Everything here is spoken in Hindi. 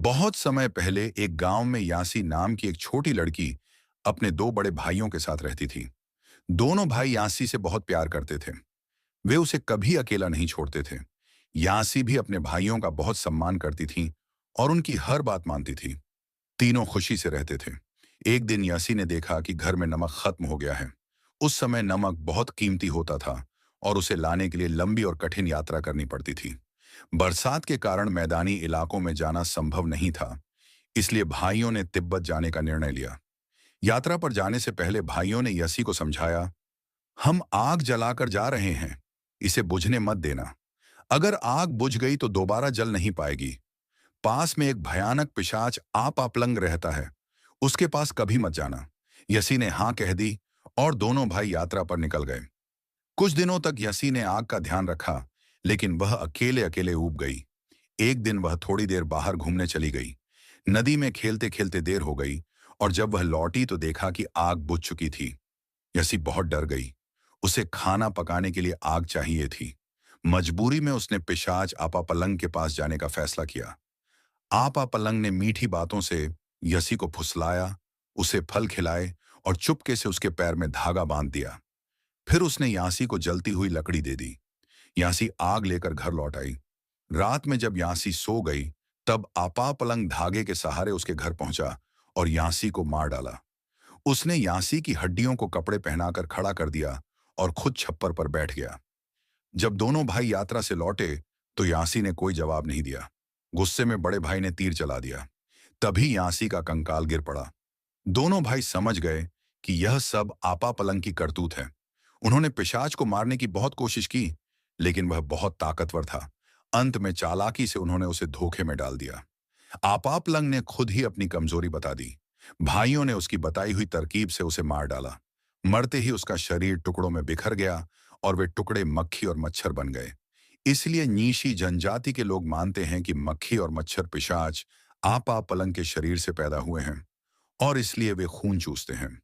बहुत समय पहले एक गांव में यासी नाम की एक छोटी लड़की अपने दो बड़े भाइयों के साथ रहती थी। दोनों भाई यासी से बहुत प्यार करते थे। वे उसे कभी अकेला नहीं छोड़ते थे। यासी भी अपने भाइयों का बहुत सम्मान करती थी और उनकी हर बात मानती थी। तीनों खुशी से रहते थे। एक दिन यासी ने देखा कि घर में नमक खत्म हो गया है। उस समय नमक बहुत कीमती होता था और उसे लाने के लिए लंबी और कठिन यात्रा करनी पड़ती थी। बरसात के कारण मैदानी इलाकों में जाना संभव नहीं था, इसलिए भाइयों ने तिब्बत जाने का निर्णय लिया। यात्रा पर जाने से पहले भाइयों ने यसी को समझाया, हम आग जलाकर जा रहे हैं, इसे बुझने मत देना। अगर आग बुझ गई तो दोबारा जल नहीं पाएगी। पास में एक भयानक पिशाच आपापलंग रहता है, उसके पास कभी मत जाना। यसी ने हाँ कह दी और दोनों भाई यात्रा पर निकल गए। कुछ दिनों तक यसी ने आग का ध्यान रखा, लेकिन वह अकेले अकेले ऊब गई। एक दिन वह थोड़ी देर बाहर घूमने चली गई। नदी में खेलते खेलते देर हो गई और जब वह लौटी तो देखा कि आग बुझ चुकी थी। यसी बहुत डर गई। उसे खाना पकाने के लिए आग चाहिए थी। मजबूरी में उसने पिशाच आपा पलंग के पास जाने का फैसला किया। आपा पलंग ने मीठी बातों से यसी को फुसलाया, उसे फल खिलाए और चुपके से उसके पैर में धागा बांध दिया। फिर उसने यासी को जलती हुई लकड़ी दे दी। यासी आग लेकर घर लौट आई। रात में जब यासी सो गई, तब आपा पलंग धागे के सहारे उसके घर पहुंचा और यासी को मार डाला। उसने यासी की हड्डियों को कपड़े पहनाकर खड़ा कर दिया और खुद छप्पर पर बैठ गया। जब दोनों भाई यात्रा से लौटे, तो यासी ने कोई जवाब नहीं दिया। गुस्से में बड़े भाई ने तीर चला दिया। तभी यासी का कंकाल गिर पड़ा। दोनों भाई समझ गए कि यह सब आपा पलंग की करतूत है। उन्होंने पिशाच को मारने की बहुत कोशिश की, लेकिन वह बहुत ताकतवर था। अंत में चालाकी से उन्होंने उसे धोखे में डाल दिया। आपापलंग ने खुद ही अपनी कमजोरी बता दी। भाइयों ने उसकी बताई हुई तरकीब से उसे मार डाला। मरते ही उसका शरीर टुकड़ों में बिखर गया और वे टुकड़े मक्खी और मच्छर बन गए। इसलिए नीशी जनजाति के लोग मानते हैं कि मक्खी और मच्छर पिशाच आपापलंग के शरीर से पैदा हुए हैं और इसलिए वे खून चूसते हैं।